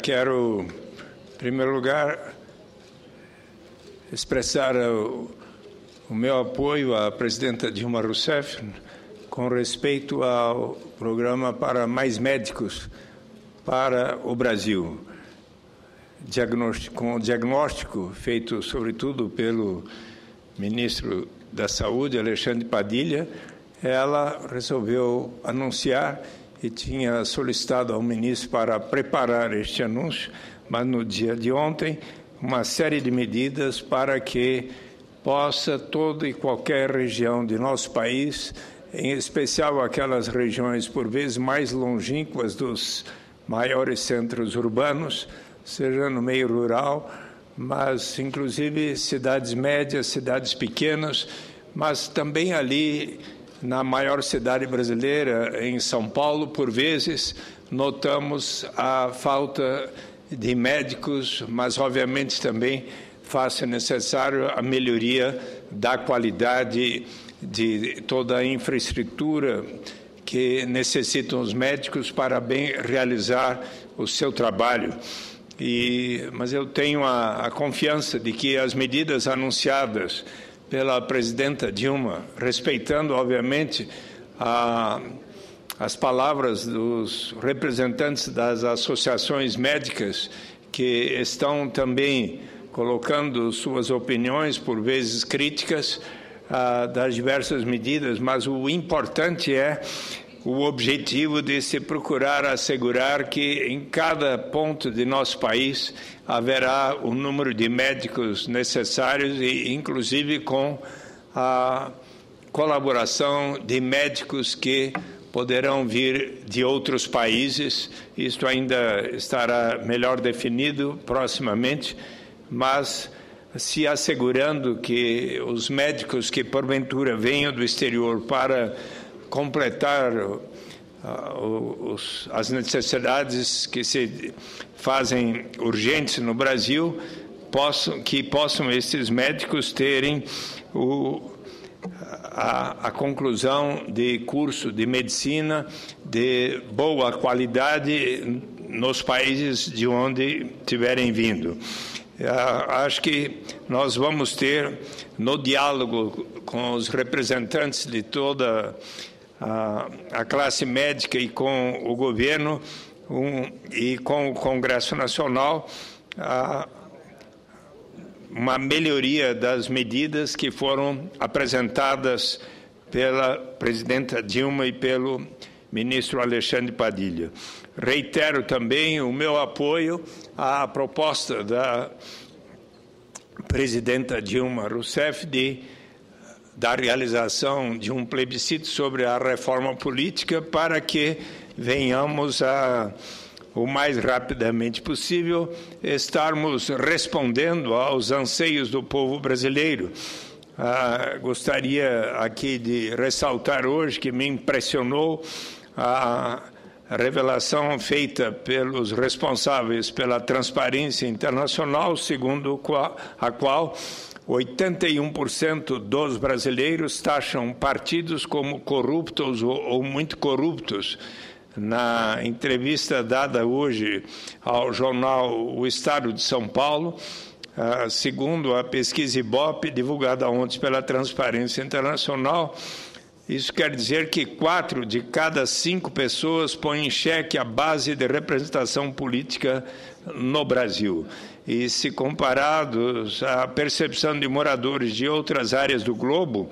Quero, em primeiro lugar, expressar o meu apoio à presidenta Dilma Rousseff com respeito ao programa para mais médicos para o Brasil. Com o diagnóstico feito, sobretudo, pelo ministro da Saúde, Alexandre Padilha, ela resolveu anunciar e tinha solicitado ao ministro para preparar este anúncio, mas no dia de ontem, uma série de medidas para que possa toda e qualquer região de nosso país, em especial aquelas regiões por vezes mais longínquas dos maiores centros urbanos, seja no meio rural, mas inclusive cidades médias, cidades pequenas, mas também ali na maior cidade brasileira, em São Paulo, por vezes, notamos a falta de médicos, mas, obviamente, também faz necessário a melhoria da qualidade de toda a infraestrutura que necessitam os médicos para bem realizar o seu trabalho. Mas eu tenho a confiança de que as medidas anunciadas pela presidenta Dilma, respeitando, obviamente, as palavras dos representantes das associações médicas que estão também colocando suas opiniões, por vezes críticas, das diversas medidas, mas o importante é o objetivo de se procurar assegurar que em cada ponto de nosso país haverá o número de médicos necessários e, inclusive, com a colaboração de médicos que poderão vir de outros países. Isto ainda estará melhor definido proximamente, mas se assegurando que os médicos que, porventura, venham do exterior para completar as necessidades que se fazem urgentes no Brasil, que possam esses médicos terem a conclusão de curso de medicina de boa qualidade nos países de onde tiverem vindo. Acho que nós vamos ter, no diálogo com os representantes de toda a classe médica e com o governo e com o Congresso Nacional, uma melhoria das medidas que foram apresentadas pela presidenta Dilma e pelo ministro Alexandre Padilha. Reitero também o meu apoio à proposta da presidenta Dilma Rousseff da realização de um plebiscito sobre a reforma política para que venhamos o mais rapidamente possível, estarmos respondendo aos anseios do povo brasileiro. Gostaria aqui de ressaltar hoje que me impressionou a revelação feita pelos responsáveis pela Transparência Internacional, segundo a qual 81% dos brasileiros taxam partidos como corruptos ou muito corruptos. Na entrevista dada hoje ao jornal O Estado de São Paulo, segundo a pesquisa Ibope, divulgada ontem pela Transparência Internacional, isso quer dizer que 4 de cada 5 pessoas põem em xeque a base de representação política no Brasil. E se comparados à percepção de moradores de outras áreas do globo,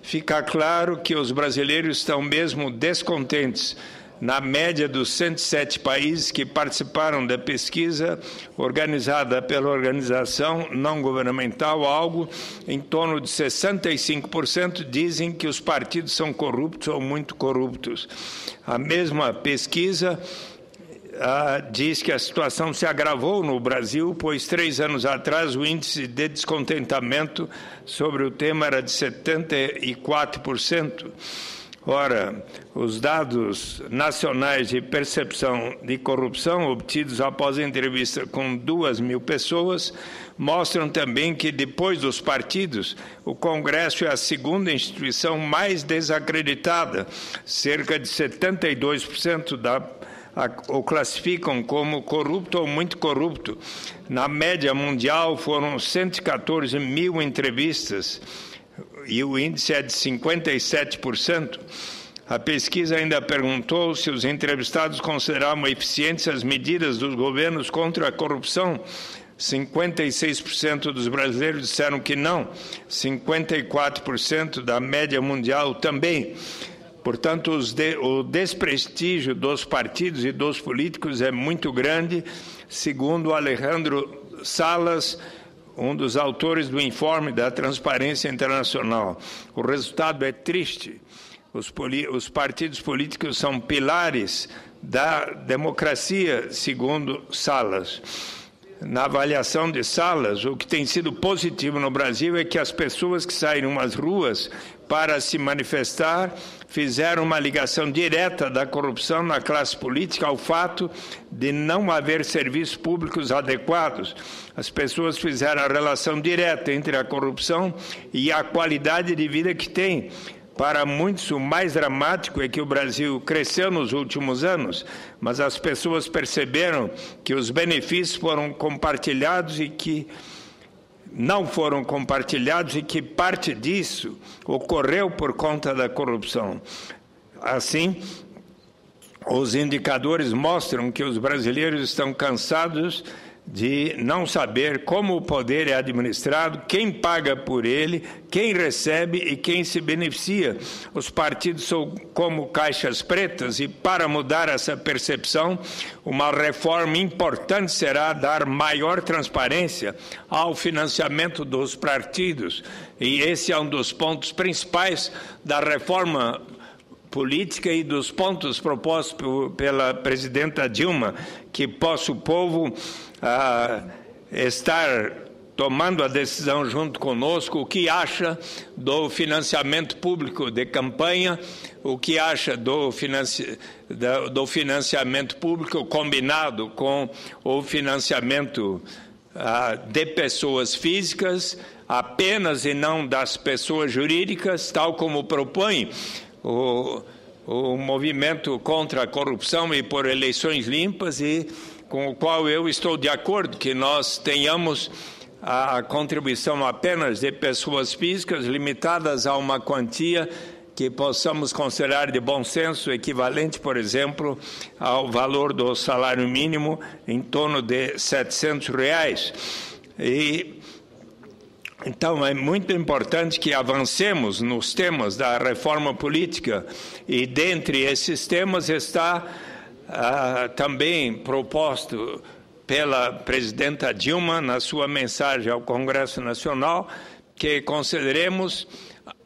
fica claro que os brasileiros estão mesmo descontentes. Na média dos 107 países que participaram da pesquisa organizada pela organização não governamental, algo em torno de 65% dizem que os partidos são corruptos ou muito corruptos. A mesma pesquisa diz que a situação se agravou no Brasil, pois 3 anos atrás o índice de descontentamento sobre o tema era de 74%. Ora, os dados nacionais de percepção de corrupção obtidos após a entrevista com 2.000 pessoas mostram também que, depois dos partidos, o Congresso é a segunda instituição mais desacreditada. Cerca de 72% da o classificam como corrupto ou muito corrupto. Na média mundial foram 114 mil entrevistas e o índice é de 57%. A pesquisa ainda perguntou se os entrevistados consideravam eficientes as medidas dos governos contra a corrupção. 56% dos brasileiros disseram que não, 54% da média mundial também. Portanto, o desprestígio dos partidos e dos políticos é muito grande, segundo Alejandro Salas, um dos autores do informe da Transparência Internacional. O resultado é triste. Os partidos políticos são pilares da democracia, segundo Salas. Na avaliação de Salas, o que tem sido positivo no Brasil é que as pessoas que saíram às ruas para se manifestar fizeram uma ligação direta da corrupção na classe política ao fato de não haver serviços públicos adequados. As pessoas fizeram a relação direta entre a corrupção e a qualidade de vida que tem. Para muitos, o mais dramático é que o Brasil cresceu nos últimos anos, mas as pessoas perceberam que os benefícios foram compartilhados e que não foram compartilhados e que parte disso ocorreu por conta da corrupção. Assim, os indicadores mostram que os brasileiros estão cansados de não saber como o poder é administrado, quem paga por ele, quem recebe e quem se beneficia. Os partidos são como caixas pretas e, para mudar essa percepção, uma reforma importante será dar maior transparência ao financiamento dos partidos. E esse é um dos pontos principais da reforma política e dos pontos propostos pela presidenta Dilma, que possa o povo estar tomando a decisão junto conosco, o que acha do financiamento público de campanha, o que acha do financiamento público combinado com o financiamento de pessoas físicas apenas e não das pessoas jurídicas, tal como propõe o movimento contra a corrupção e por eleições limpas, e com o qual eu estou de acordo que nós tenhamos a contribuição apenas de pessoas físicas, limitadas a uma quantia que possamos considerar de bom senso, equivalente, por exemplo, ao valor do salário mínimo, em torno de R$700. Então, é muito importante que avancemos nos temas da reforma política, e dentre esses temas está também proposto pela presidenta Dilma na sua mensagem ao Congresso Nacional, que consideremos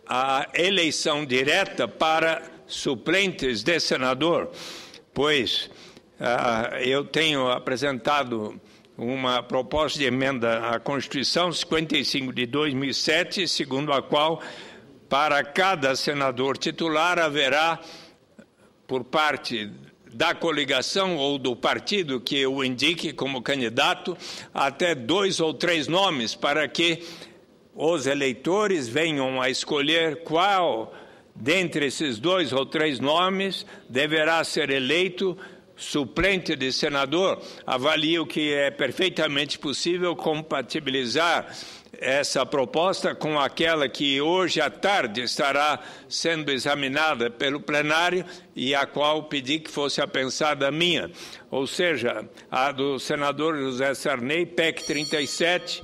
a eleição direta para suplentes de senador, pois eu tenho apresentado uma proposta de emenda à Constituição 55 de 2007, segundo a qual, para cada senador titular, haverá, por parte da coligação ou do partido que o indique como candidato, até 2 ou 3 nomes, para que os eleitores venham a escolher qual dentre esses 2 ou 3 nomes deverá ser eleito suplente de senador. Avalio que é perfeitamente possível compatibilizar essa proposta com aquela que hoje à tarde estará sendo examinada pelo plenário e a qual pedi que fosse apensada a minha, ou seja, a do senador José Sarney, PEC 37,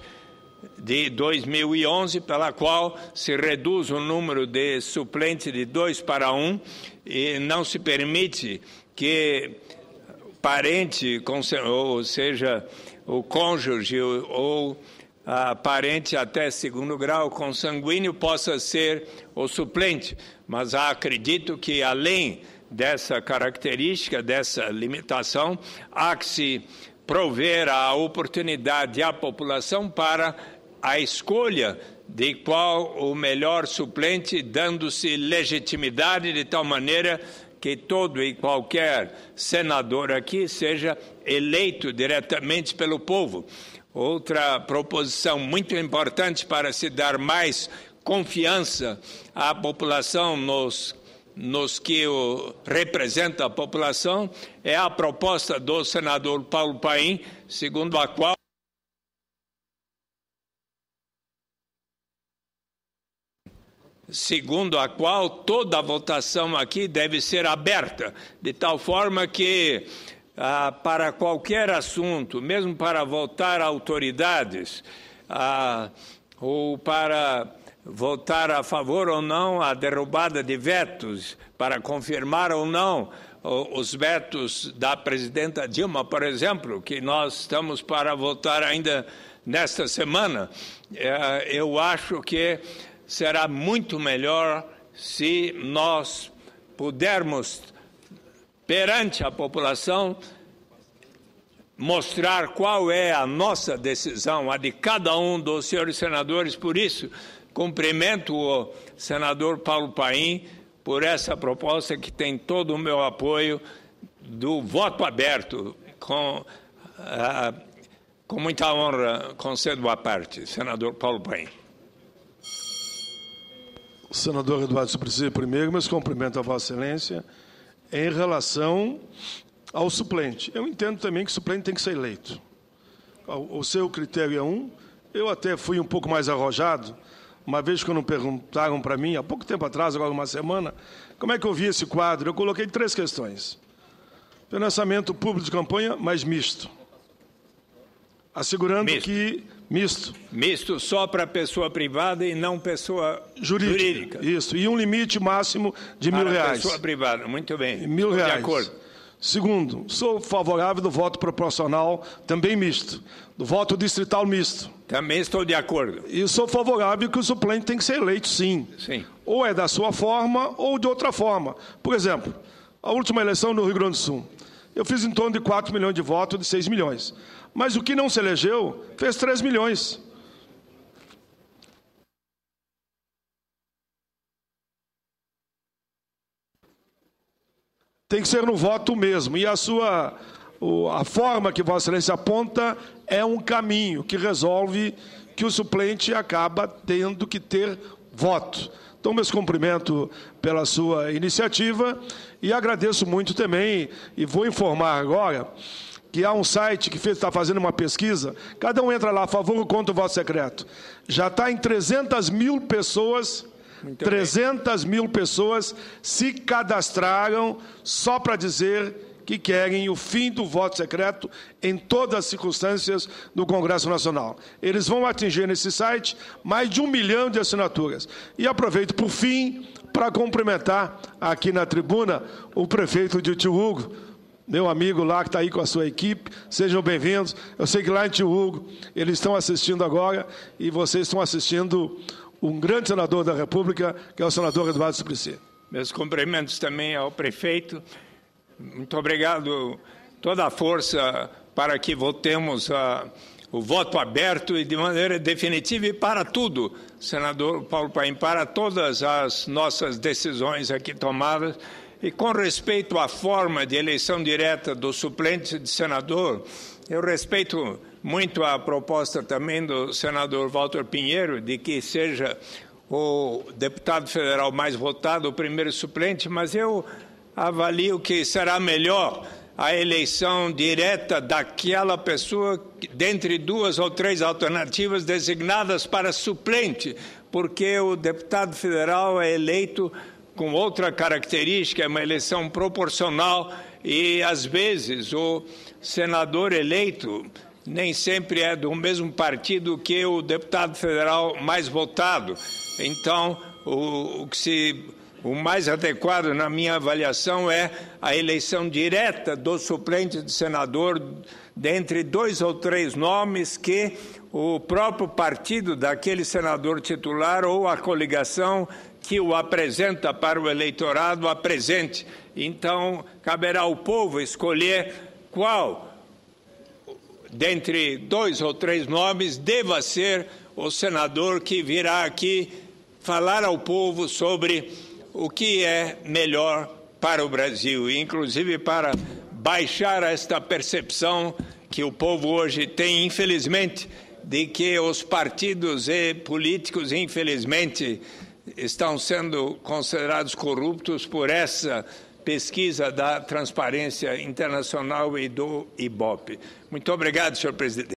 de 2011, pela qual se reduz o número de suplentes de 2 para 1 e não se permite que parente, ou seja, o cônjuge ou parente até 2º grau consanguíneo possa ser o suplente. Mas acredito que, além dessa característica, dessa limitação, há que se prover a oportunidade à população para a escolha de qual o melhor suplente, dando-se legitimidade de tal maneira que todo e qualquer senador aqui seja eleito diretamente pelo povo. Outra proposição muito importante para se dar mais confiança à população nos nos que representa a população é a proposta do senador Paulo Paim, segundo a qual toda a votação aqui deve ser aberta, de tal forma que, para qualquer assunto, mesmo para votar autoridades, ou para votar a favor ou não a derrubada de vetos, para confirmar ou não os vetos da presidenta Dilma, por exemplo, que nós estamos para votar ainda nesta semana, eu acho que será muito melhor se nós pudermos, perante a população, mostrar qual é a nossa decisão, a de cada um dos senhores senadores. Por isso, cumprimento o senador Paulo Paim por essa proposta que tem todo o meu apoio do voto aberto. Com muita honra, concedo à parte, senador Paulo Paim. O senador Eduardo Suplicy primeiro, mas cumprimento a Vossa Excelência em relação ao suplente. Eu entendo também que o suplente tem que ser eleito. O seu critério é um. Eu até fui um pouco mais arrojado. Uma vez quando perguntaram para mim, há pouco tempo atrás, agora uma semana, como é que eu vi esse quadro, eu coloquei 3 questões. Financiamento público de campanha, mas misto. Assegurando que... Misto. Misto só para pessoa privada e não pessoa jurídica. Isso, e um limite máximo de R$1.000. Para pessoa privada, muito bem. R$1.000. De acordo. Segundo, sou favorável do voto proporcional, também misto. Do voto distrital misto. Também estou de acordo. E sou favorável que o suplente tem que ser eleito, sim. Sim. Ou é da sua forma ou de outra forma. Por exemplo, a última eleição no Rio Grande do Sul. Eu fiz em torno de 4 milhões de votos de 6 milhões. Mas o que não se elegeu fez 3 milhões. Tem que ser no voto mesmo. E a forma que Vossa Excelência aponta é um caminho que resolve que o suplente acaba tendo que ter voto. Então, meus cumprimentos pela sua iniciativa e agradeço muito também, e vou informar agora, que há um site que está fazendo uma pesquisa, cada um entra lá, a favor ou contra o voto secreto. Já está em 300 mil pessoas... 300 mil pessoas se cadastraram só para dizer que querem o fim do voto secreto em todas as circunstâncias do Congresso Nacional. Eles vão atingir nesse site mais de 1 milhão de assinaturas. E aproveito, por fim, para cumprimentar aqui na tribuna o prefeito de Tio Hugo, meu amigo lá que está aí com a sua equipe. Sejam bem-vindos. Eu sei que lá em Tio Hugo eles estão assistindo agora e vocês estão assistindo um grande senador da República, que é o senador Eduardo Suplicy. Meus cumprimentos também ao prefeito. Muito obrigado. Toda a força para que votemos o voto aberto e de maneira definitiva e para tudo, senador Paulo Paim, para todas as nossas decisões aqui tomadas. E com respeito à forma de eleição direta do suplente de senador, eu respeito muito a proposta também do senador Walter Pinheiro, de que seja o deputado federal mais votado, o primeiro suplente, mas eu avalio que será melhor a eleição direta daquela pessoa, dentre 2 ou 3 alternativas designadas para suplente, porque o deputado federal é eleito com outra característica, é uma eleição proporcional e, às vezes, o senador eleito nem sempre é do mesmo partido que o deputado federal mais votado. Então, o mais adequado, na minha avaliação, é a eleição direta do suplente de senador dentre 2 ou 3 nomes que o próprio partido daquele senador titular ou a coligação que o apresenta para o eleitorado apresente. Então, caberá ao povo escolher qual, dentre 2 ou 3 nomes, deva ser o senador que virá aqui falar ao povo sobre o que é melhor para o Brasil, inclusive para baixar esta percepção que o povo hoje tem, infelizmente, de que os partidos e políticos, infelizmente, estão sendo considerados corruptos por essa pesquisa da Transparência Internacional e do IBOP. Muito obrigado, senhor presidente.